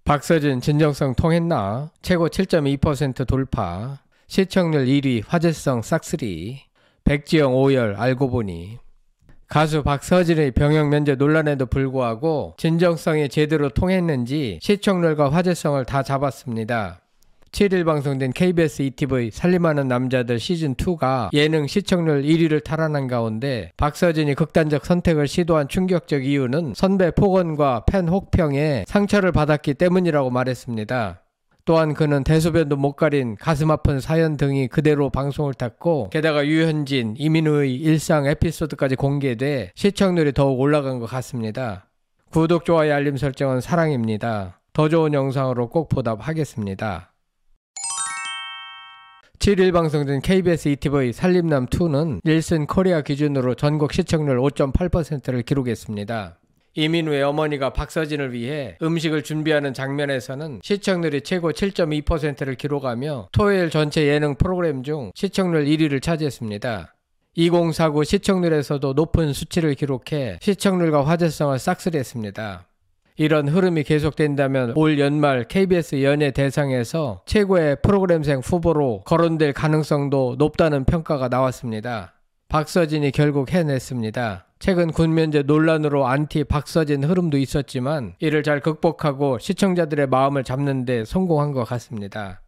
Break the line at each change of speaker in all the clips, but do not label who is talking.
박서진 진정성 통했나? 최고 7.2% 돌파. 시청률 1위 화제성 싹쓸이. 백지영 오열 알고 보니. 가수 박서진의 병역 면제 논란에도 불구하고 진정성이 제대로 통했는지 시청률과 화제성을 다 잡았습니다. 7일 방송된 KBS ETV 살림하는 남자들 시즌2가 예능 시청률 1위를 탈환한 가운데 박서진이 극단적 선택을 시도한 충격적 이유는 선배 폭언과 팬 혹평에 상처를 받았기 때문이라고 말했습니다. 또한 그는 대소변도 못 가린 가슴 아픈 사연 등이 그대로 방송을 탔고 게다가 유현진, 이민우의 일상 에피소드까지 공개돼 시청률이 더욱 올라간 것 같습니다. 구독, 좋아요, 알림 설정은 사랑입니다. 더 좋은 영상으로 꼭 보답하겠습니다. 7일 방송된 KBS ETV 살림남2는 닐슨 코리아 기준으로 전국 시청률 5.8%를 기록했습니다. 이민우의 어머니가 박서진을 위해 음식을 준비하는 장면에서는 시청률이 최고 7.2%를 기록하며 토요일 전체 예능 프로그램 중 시청률 1위를 차지했습니다. 2049 시청률에서도 높은 수치를 기록해 시청률과 화제성을 싹쓸이했습니다. 이런 흐름이 계속된다면 올 연말 KBS 연예 대상에서 최고의 프로그램생 후보로 거론될 가능성도 높다는 평가가 나왔습니다. 박서진이 결국 해냈습니다. 최근 군면제 논란으로 안티 박서진 흐름도 있었지만 이를 잘 극복하고 시청자들의 마음을 잡는 데 성공한 것 같습니다.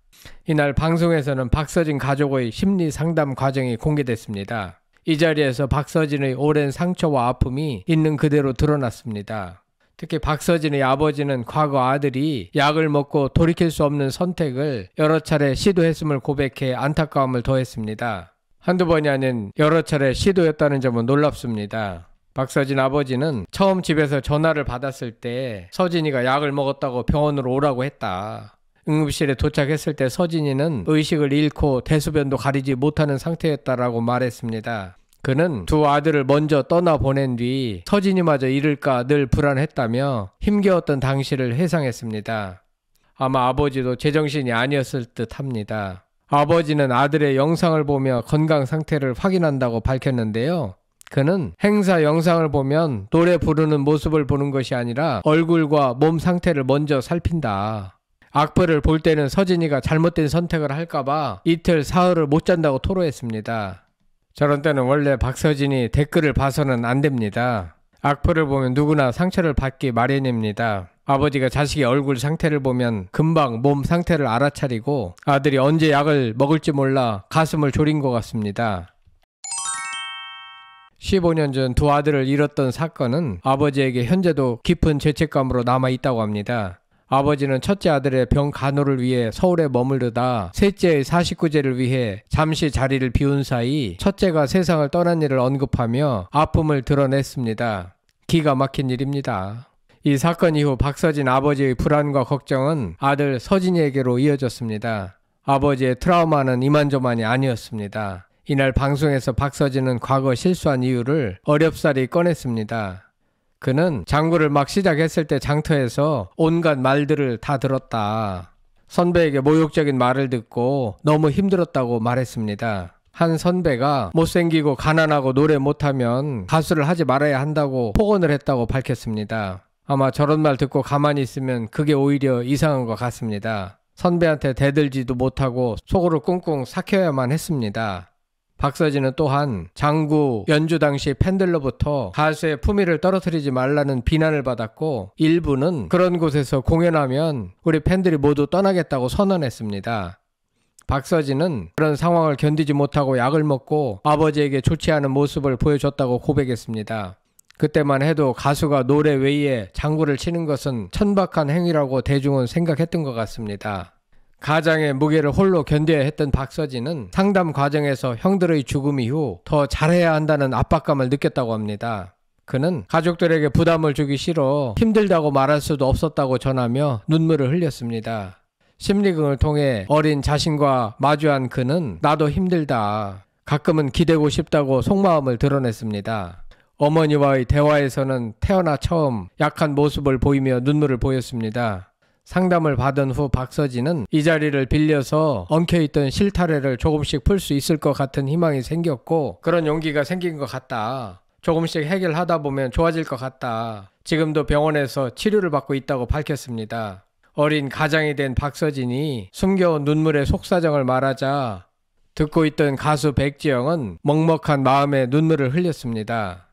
이날 방송에서는 박서진 가족의 심리 상담 과정이 공개됐습니다. 이 자리에서 박서진의 오랜 상처와 아픔이 있는 그대로 드러났습니다. 특히 박서진의 아버지는 과거 아들이 약을 먹고 돌이킬 수 없는 선택을 여러 차례 시도했음을 고백해 안타까움을 더했습니다. 한두 번이 아닌 여러 차례 시도였다는 점은 놀랍습니다. 박서진 아버지는 처음 집에서 전화를 받았을 때 서진이가 약을 먹었다고 병원으로 오라고 했다. 응급실에 도착했을 때 서진이는 의식을 잃고 대소변도 가리지 못하는 상태였다라고 말했습니다. 그는 두 아들을 먼저 떠나보낸 뒤 서진이마저 잃을까 늘 불안했다며 힘겨웠던 당시를 회상했습니다. 아마 아버지도 제정신이 아니었을 듯 합니다. 아버지는 아들의 영상을 보며 건강 상태를 확인한다고 밝혔는데요. 그는 행사 영상을 보면 노래 부르는 모습을 보는 것이 아니라 얼굴과 몸 상태를 먼저 살핀다. 악플을 볼 때는 서진이가 잘못된 선택을 할까봐 이틀 사흘을 못 잔다고 토로했습니다. 저런 때는 원래 박서진이 댓글을 봐서는 안 됩니다. 악플을 보면 누구나 상처를 받기 마련입니다. 아버지가 자식의 얼굴 상태를 보면 금방 몸 상태를 알아차리고 아들이 언제 약을 먹을지 몰라 가슴을 졸인 것 같습니다. 15년 전 두 아들을 잃었던 사건은 아버지에게 현재도 깊은 죄책감으로 남아있다고 합니다. 아버지는 첫째 아들의 병 간호를 위해 서울에 머무르다 셋째의 49제를 위해 잠시 자리를 비운 사이 첫째가 세상을 떠난 일을 언급하며 아픔을 드러냈습니다. 기가 막힌 일입니다. 이 사건 이후 박서진 아버지의 불안과 걱정은 아들 서진이에게로 이어졌습니다. 아버지의 트라우마는 이만저만이 아니었습니다. 이날 방송에서 박서진은 과거 실수한 이유를 어렵사리 꺼냈습니다. 그는 장구를 막 시작했을 때 장터에서 온갖 말들을 다 들었다. 선배에게 모욕적인 말을 듣고 너무 힘들었다고 말했습니다. 한 선배가 못생기고 가난하고 노래 못하면 가수를 하지 말아야 한다고 폭언을 했다고 밝혔습니다. 아마 저런 말 듣고 가만히 있으면 그게 오히려 이상한 것 같습니다. 선배한테 대들지도 못하고 속으로 꿍꿍 삭혀야만 했습니다. 박서진은 또한 장구 연주 당시 팬들로부터 가수의 품위를 떨어뜨리지 말라는 비난을 받았고 일부는 그런 곳에서 공연하면 우리 팬들이 모두 떠나겠다고 선언했습니다. 박서진은 그런 상황을 견디지 못하고 약을 먹고 아버지에게 좋지 않은 모습을 보여줬다고 고백했습니다. 그때만 해도 가수가 노래 외에 장구를 치는 것은 천박한 행위라고 대중은 생각했던 것 같습니다. 가장의 무게를 홀로 견뎌야 했던 박서진은 상담 과정에서 형들의 죽음 이후 더 잘해야 한다는 압박감을 느꼈다고 합니다. 그는 가족들에게 부담을 주기 싫어 힘들다고 말할 수도 없었다고 전하며 눈물을 흘렸습니다. 심리극을 통해 어린 자신과 마주한 그는 나도 힘들다. 가끔은 기대고 싶다고 속마음을 드러냈습니다. 어머니와의 대화에서는 태어나 처음 약한 모습을 보이며 눈물을 보였습니다. 상담을 받은 후 박서진은 이 자리를 빌려서 엉켜있던 실타래를 조금씩 풀 수 있을 것 같은 희망이 생겼고 그런 용기가 생긴 것 같다. 조금씩 해결하다 보면 좋아질 것 같다. 지금도 병원에서 치료를 받고 있다고 밝혔습니다. 어린 가장이 된 박서진이 숨겨온 눈물의 속사정을 말하자 듣고 있던 가수 백지영은 먹먹한 마음에 눈물을 흘렸습니다.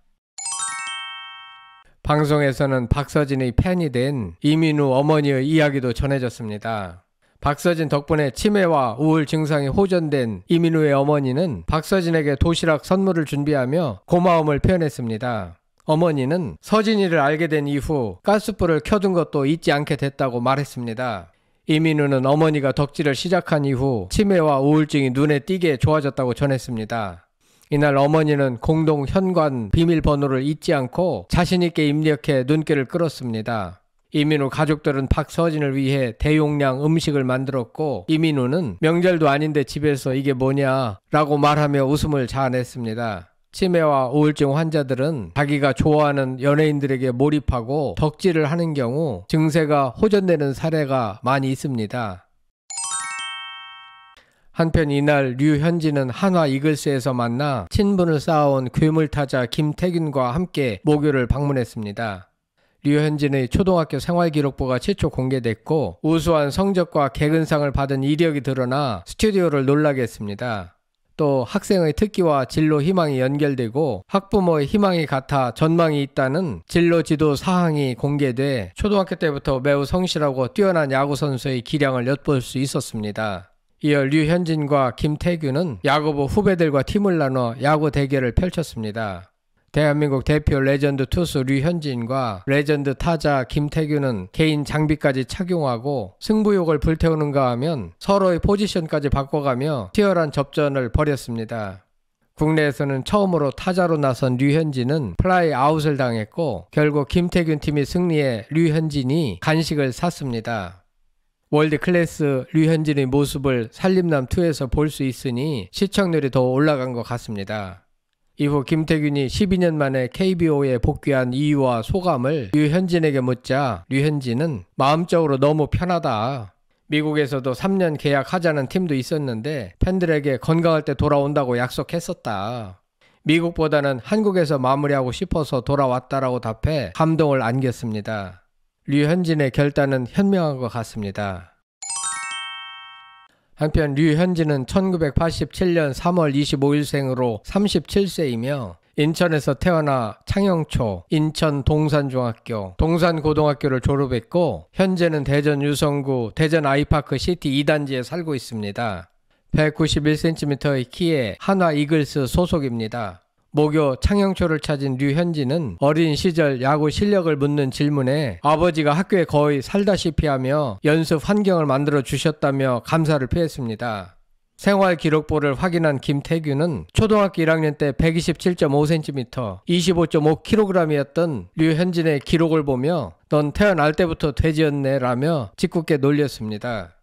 방송에서는 박서진의 팬이 된 이민우 어머니의 이야기도 전해졌습니다. 박서진 덕분에 치매와 우울 증상이 호전된 이민우의 어머니는 박서진에게 도시락 선물을 준비하며 고마움을 표현했습니다. 어머니는 서진이를 알게 된 이후 가스불을 켜둔 것도 잊지 않게 됐다고 말했습니다. 이민우는 어머니가 덕질을 시작한 이후 치매와 우울증이 눈에 띄게 좋아졌다고 전했습니다. 이날 어머니는 공동 현관 비밀번호를 잊지 않고 자신있게 입력해 눈길을 끌었습니다. 이민우 가족들은 박서진을 위해 대용량 음식을 만들었고 이민우는 명절도 아닌데 집에서 이게 뭐냐 라고 말하며 웃음을 자아냈습니다. 치매와 우울증 환자들은 자기가 좋아하는 연예인들에게 몰입하고 덕질을 하는 경우 증세가 호전되는 사례가 많이 있습니다. 한편 이날 류현진은 한화 이글스에서 만나 친분을 쌓아온 괴물타자 김태균과 함께 모교를 방문했습니다. 류현진의 초등학교 생활기록부가 최초 공개됐고 우수한 성적과 개근상을 받은 이력이 드러나 스튜디오를 놀라게 했습니다. 또 학생의 특기와 진로 희망이 연결되고 학부모의 희망이 같아 전망이 있다는 진로 지도 사항이 공개돼 초등학교 때부터 매우 성실하고 뛰어난 야구선수의 기량을 엿볼 수 있었습니다. 이어 류현진과 김태균은 야구부 후배들과 팀을 나눠 야구 대결을 펼쳤습니다. 대한민국 대표 레전드 투수 류현진과 레전드 타자 김태균은 개인 장비까지 착용하고 승부욕을 불태우는가 하면 서로의 포지션까지 바꿔가며 치열한 접전을 벌였습니다. 국내에서는 처음으로 타자로 나선 류현진은 플라이 아웃을 당했고 결국 김태균 팀이 승리해 류현진이 간식을 샀습니다. 월드클래스 류현진의 모습을 살림남2에서 볼 수 있으니 시청률이 더 올라간 것 같습니다. 이후 김태균이 12년 만에 KBO에 복귀한 이유와 소감을 류현진에게 묻자 류현진은 마음적으로 너무 편하다. 미국에서도 3년 계약하자는 팀도 있었는데 팬들에게 건강할 때 돌아온다고 약속했었다. 미국보다는 한국에서 마무리하고 싶어서 돌아왔다라고 답해 감동을 안겼습니다. 류현진의 결단은 현명한 것 같습니다. 한편 류현진은 1987년 3월 25일생으로 37세이며 인천에서 태어나 창영초, 인천 동산중학교, 동산고등학교를 졸업했고 현재는 대전 유성구 대전 아이파크 시티 2단지에 살고 있습니다. 191cm의 키에 한화 이글스 소속입니다. 모교 창영초를 찾은 류현진은 어린 시절 야구 실력을 묻는 질문에 아버지가 학교에 거의 살다시피 하며 연습 환경을 만들어 주셨다며 감사를 표했습니다. 생활기록부를 확인한 김태균은 초등학교 1학년 때 127.5cm, 25.5kg이었던 류현진의 기록을 보며 넌 태어날 때부터 돼지였네 라며 짓궂게 놀렸습니다.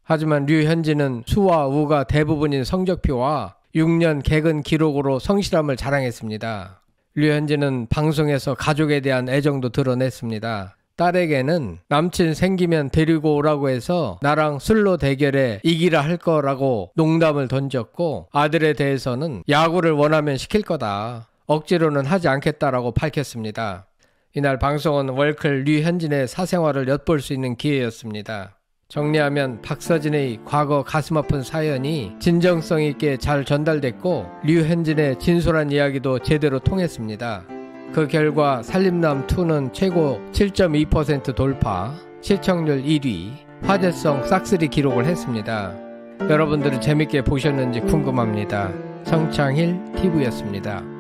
하지만 류현진은 수와 우가 대부분인 성적표와 6년 개근 기록으로 성실함을 자랑했습니다. 류현진은 방송에서 가족에 대한 애정도 드러냈습니다. 딸에게는 남친 생기면 데리고 오라고 해서 나랑 술로 대결해 이기라 할 거라고 농담을 던졌고 아들에 대해서는 야구를 원하면 시킬 거다. 억지로는 하지 않겠다라고 밝혔습니다. 이날 방송은 월클 류현진의 사생활을 엿볼 수 있는 기회였습니다. 정리하면 박서진의 과거 가슴 아픈 사연이 진정성 있게 잘 전달됐고 류현진의 진솔한 이야기도 제대로 통했습니다. 그 결과 살림남2는 최고 7.2% 돌파, 시청률 1위, 화제성 싹쓸이 기록을 했습니다. 여러분들은 재밌게 보셨는지 궁금합니다. 성창힐 TV였습니다.